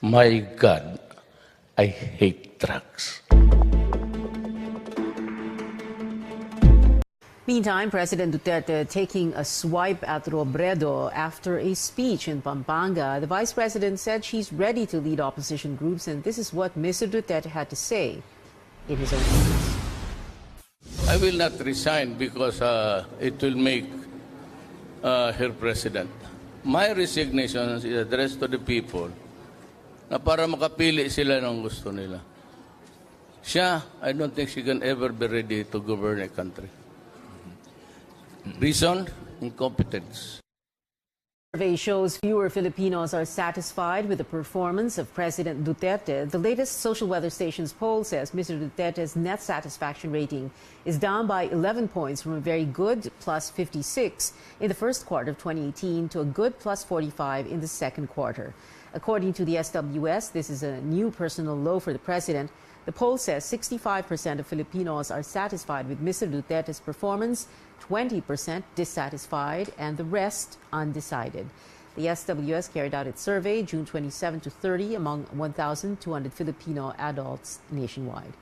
My God, I hate drugs. Meantime, President Duterte taking a swipe at Robredo after a speech in Pampanga. The vice president said she's ready to lead opposition groups, and this is what Mr. Duterte had to say in his own words. I will not resign because it will make her president. My resignation is addressed to the people na para makapili sila ng gusto nila. Siya, I don't think she can ever be ready to govern a country. Reason? Incompetence. Survey shows fewer Filipinos are satisfied with the performance of President Duterte. The latest Social Weather Station's poll says Mr. Duterte's net satisfaction rating is down by 11 points from a very good plus 56 in the first quarter of 2018 to a good plus 45 in the second quarter. According to the SWS, this is a new personal low for the president. The poll says 65% of Filipinos are satisfied with Mr. Duterte's performance, 20% dissatisfied, and the rest undecided. The SWS carried out its survey June 27 to 30 among 1,200 Filipino adults nationwide.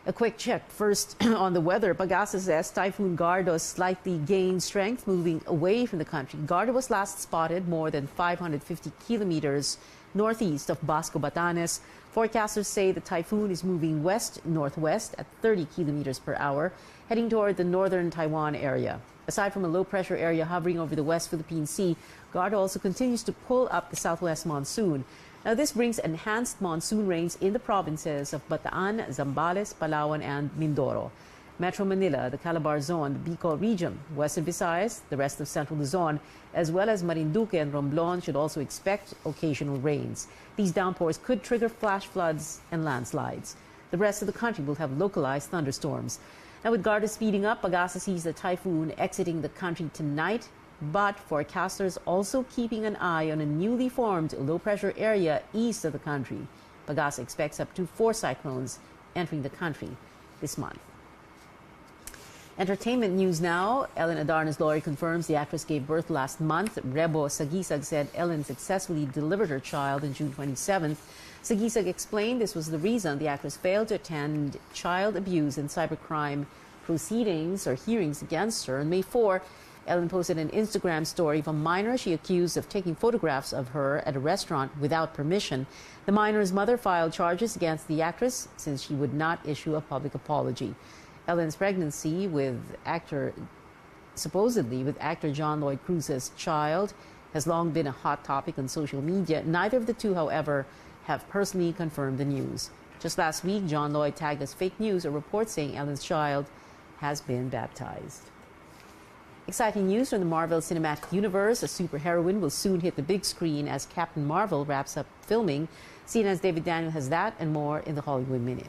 A quick check first on the weather. Pag-asa says Typhoon Gardo slightly gained strength, moving away from the country. Gardo was last spotted more than 550 kilometers northeast of Basco, Batanes. Forecasters say the typhoon is moving west-northwest at 30 kilometers per hour, heading toward the northern Taiwan area. Aside from a low-pressure area hovering over the West Philippine Sea, Gardo also continues to pull up the southwest monsoon. Now, this brings enhanced monsoon rains in the provinces of Bataan, Zambales, Palawan, and Mindoro. Metro Manila, the Calabar Zone, the Bicol region, Western Visayas, the rest of Central Luzon, as well as Marinduque and Romblon should also expect occasional rains. These downpours could trigger flash floods and landslides. The rest of the country will have localized thunderstorms. Now, with Garda speeding up, Pag-asa sees the typhoon exiting the country tonight, but forecasters also keeping an eye on a newly formed low-pressure area east of the country. Pag-asa expects up to 4 cyclones entering the country this month. Entertainment news now. Ellen Adarna's lawyer confirms the actress gave birth last month. Rebo Sagisag said Ellen successfully delivered her child on June 27th. Sagisag explained this was the reason the actress failed to attend child abuse and cybercrime proceedings or hearings against her. On May 4, Ellen posted an Instagram story of a minor she accused of taking photographs of her at a restaurant without permission. The minor's mother filed charges against the actress since she would not issue a public apology. Ellen's pregnancy supposedly with actor John Lloyd Cruz's child has long been a hot topic on social media. Neither of the two, however, have personally confirmed the news. Just last week, John Lloyd tagged as fake news a report saying Ellen's child has been baptized. Exciting news from the Marvel Cinematic Universe. A superheroine will soon hit the big screen as Captain Marvel wraps up filming. CNN's David Daniel has that and more in the Hollywood Minute.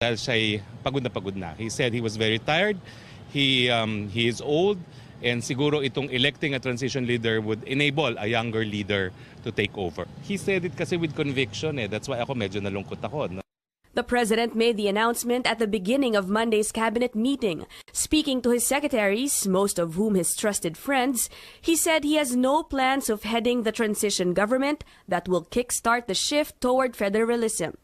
Dahil siya'y pagod na. He said he was very tired, he is old, and siguro itong electing a transition leader would enable a younger leader to take over. He said it kasi with conviction that's why ako medyo nalungkot ako. No? The president made the announcement at the beginning of Monday's cabinet meeting. Speaking to his secretaries, most of whom his trusted friends, he said he has no plans of heading the transition government that will kickstart the shift toward federalism.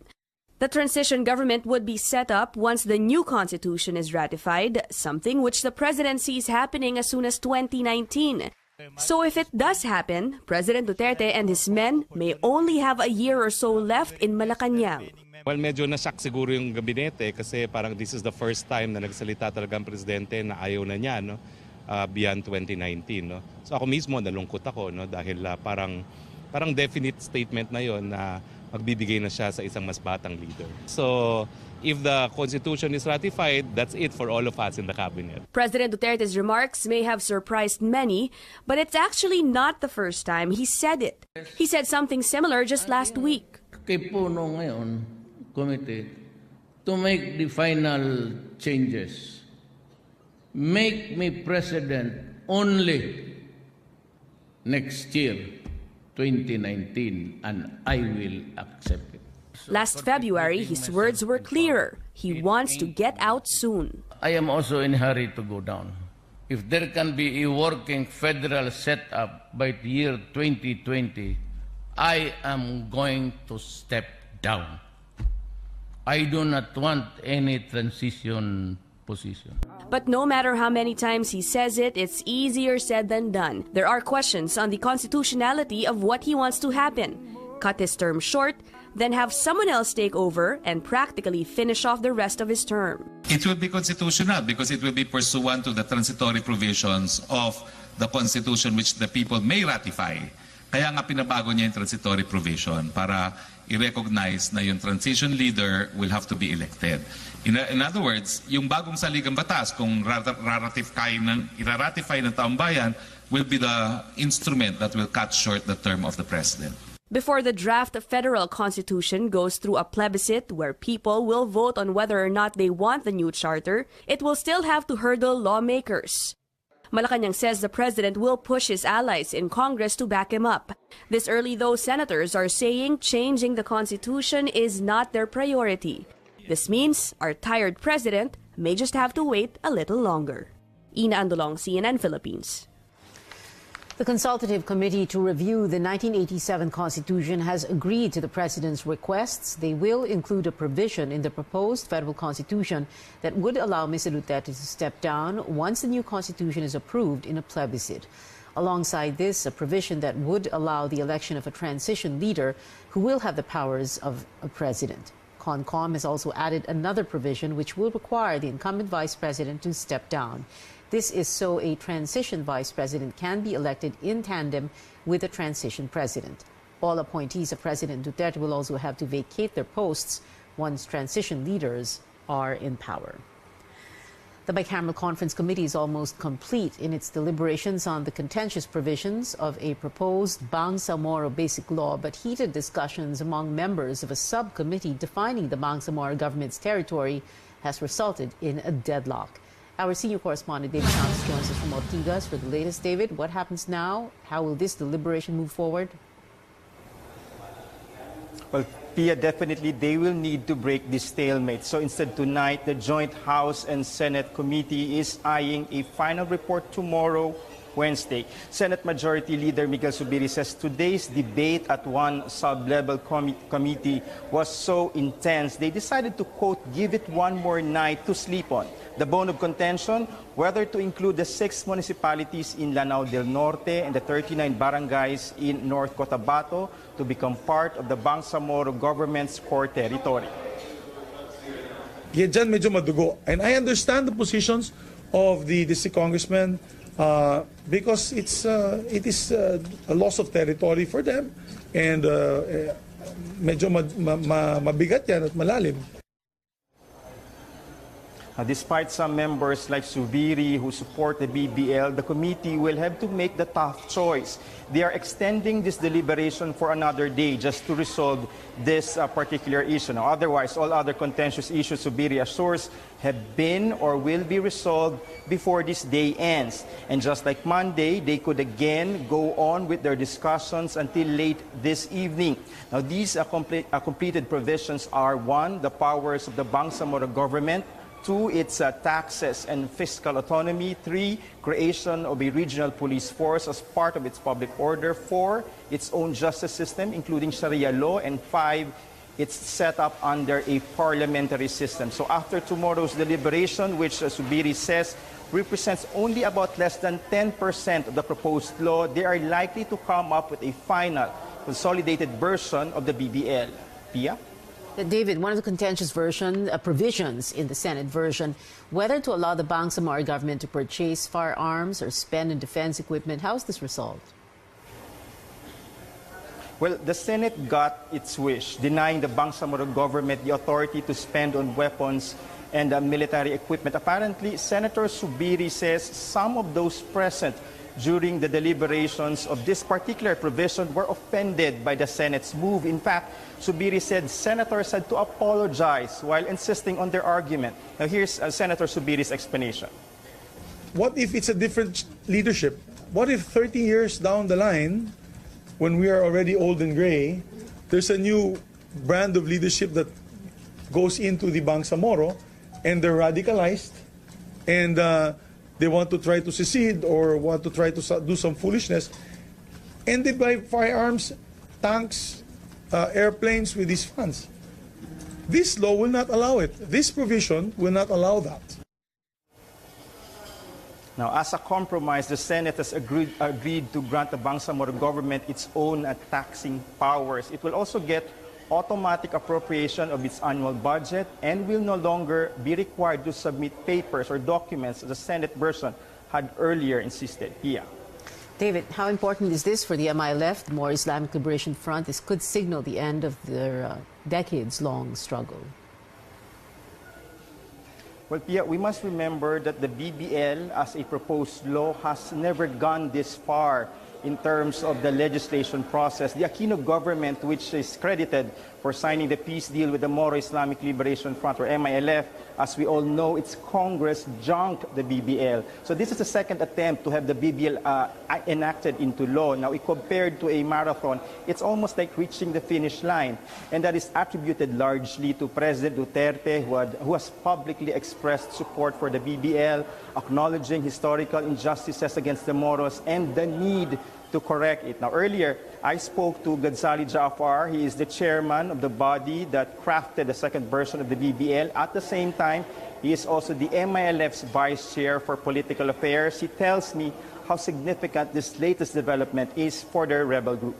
The transition government would be set up once the new constitution is ratified, something which the president sees happening as soon as 2019. So if it does happen, President Duterte and his men may only have a year or so left in Malacanang. Well, medyo na-shock siguro yung gabinete kasi parang this is the first time na nagsalita talagang presidente na ayaw na niya beyond 2019. No? So ako mismo nalungkot ako dahil parang definite statement na yon na magbibigay na siya sa isang mas batang leader. So, if the Constitution is ratified, that's it for all of us in the cabinet. President Duterte's remarks may have surprised many, but it's actually not the first time he said it. He said something similar just last week. Kay Puno ngayon, committee, to make the final changes. Make me president only next year. 2019, and I will accept it. Last February, his words were clearer. He wants to get out soon. I am also in a hurry to go down. If there can be a working federal setup by the year 2020, I am going to step down. I do not want any transition position. But no matter how many times he says it, it's easier said than done. There are questions on the constitutionality of what he wants to happen. Cut his term short, then have someone else take over and practically finish off the rest of his term. It will be constitutional because it will be pursuant to the transitory provisions of the Constitution which the people may ratify. Kaya nga pinabago niya yung transitory provision para i-recognize na yung transition leader will have to be elected. In other words, yung bagong saligang batas, kung iraratify ng taong bayan, will be the instrument that will cut short the term of the president. Before the draft federal constitution goes through a plebiscite where people will vote on whether or not they want the new charter, it will still have to hurdle lawmakers. Malacanang says the president will push his allies in Congress to back him up. This early, though, senators are saying changing the Constitution is not their priority. This means our tired president may just have to wait a little longer. Ina Andolong, CNN Philippines. The Consultative Committee to review the 1987 Constitution has agreed to the President's requests. They will include a provision in the proposed federal Constitution that would allow Mr. Duterte to step down once the new Constitution is approved in a plebiscite. Alongside this, a provision that would allow the election of a transition leader who will have the powers of a president. CONCOM has also added another provision which will require the incumbent vice president to step down. This is so a transition vice president can be elected in tandem with a transition president. All appointees of President Duterte will also have to vacate their posts once transition leaders are in power. The bicameral conference committee is almost complete in its deliberations on the contentious provisions of a proposed Bangsamoro Basic Law, but heated discussions among members of a subcommittee defining the Bangsamoro government's territory has resulted in a deadlock. Our senior correspondent, David Santos, joins us from Ortigas for the latest. David, what happens now? How will this deliberation move forward? Well, Pia, definitely they will need to break this stalemate. So instead tonight, the joint House and Senate committee is eyeing a final report tomorrow, Wednesday. Senate Majority Leader Miguel Zubiri says today's debate at one sub-level committee was so intense, they decided to, quote, give it one more night to sleep on. The bone of contention, whether to include the 6 municipalities in Lanao del Norte and the 39 barangays in North Cotabato to become part of the Bangsamoro government's core territory. Yeah, dyan medyo madugo. And I understand the positions of the district congressmen because it is a loss of territory for them and medyo mabigat yan at malalim. Despite some members like Zubiri who support the BBL, the committee will have to make the tough choice. They are extending this deliberation for another day just to resolve this particular issue. Now, otherwise, all other contentious issues, Zubiri assures, have been or will be resolved before this day ends. And just like Monday, they could again go on with their discussions until late this evening. Now, these completed provisions are: 1, the powers of the Bangsamoro government; 2, its taxes and fiscal autonomy; 3, creation of a regional police force as part of its public order; 4, its own justice system, including Sharia law; and 5, its set up under a parliamentary system. So after tomorrow's deliberation, which Zubiri says represents only about less than 10% of the proposed law, they are likely to come up with a final consolidated version of the BBL. Pia? David, one of the contentious provisions in the Senate version, whether to allow the Bangsamoro government to purchase firearms or spend in defense equipment. How is this resolved? Well, the Senate got its wish, denying the Bangsamoro government the authority to spend on weapons and military equipment. Apparently, Senator Zubiri says some of those present during the deliberations of this particular provision were offended by the Senate's move. In fact, Zubiri said senators had to apologize while insisting on their argument. Now here's Senator Zubiri's explanation. What if it's a different leadership? What if 30 years down the line, when we are already old and gray, there's a new brand of leadership that goes into the Bangsamoro and they're radicalized and they want to try to secede or want to try to do some foolishness, and they buy firearms tanks, airplanes with these funds. This law will not allow it. This provision will not allow that. Now, as a compromise, the Senate has agreed to grant the Bangsamoro government its own taxing powers. It will also get automatic appropriation of its annual budget and will no longer be required to submit papers or documents as the Senate version had earlier insisted. Pia. David, how important is this for the MILF? The More Islamic Liberation Front. This could signal the end of their decades-long struggle. Well, Pia, we must remember that the BBL, as a proposed law, has never gone this far in terms of the legislation process. The Aquino government, which is credited for signing the peace deal with the More Islamic Liberation Front, or MILF, as we all know, its Congress junked the BBL. So this is the second attempt to have the BBL enacted into law. Now, compared to a marathon, it's almost like reaching the finish line. And that is attributed largely to President Duterte, who has publicly expressed support for the BBL, acknowledging historical injustices against the Moros and the need to correct it. Now, earlier, I spoke to Gadzali Jaafar. He is the chairman of the body that crafted the second version of the BBL. At the same time, he is also the MILF's vice chair for political affairs. He tells me how significant this latest development is for their rebel group.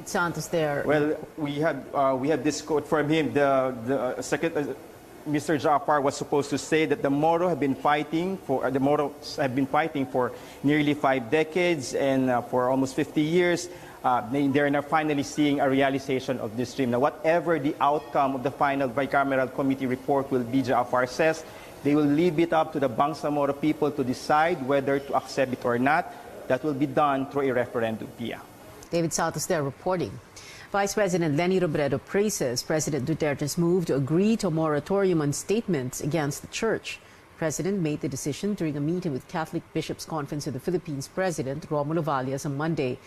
Santos there. Well, we had this quote from him. Mr. Jaafar was supposed to say that the Moros have been fighting for nearly 5 decades and for almost 50 years. They're now finally seeing a realization of this dream. Now, whatever the outcome of the final bicameral committee report will be, Jaafar says, they will leave it up to the Bangsamoro people to decide whether to accept it or not. That will be done through a referendum, Pia. David Santos there reporting. Vice President Leni Robredo praises President Duterte's move to agree to a moratorium on statements against the church. The President made the decision during a meeting with Catholic Bishops' Conference of the Philippines President Romulo Valles on Monday.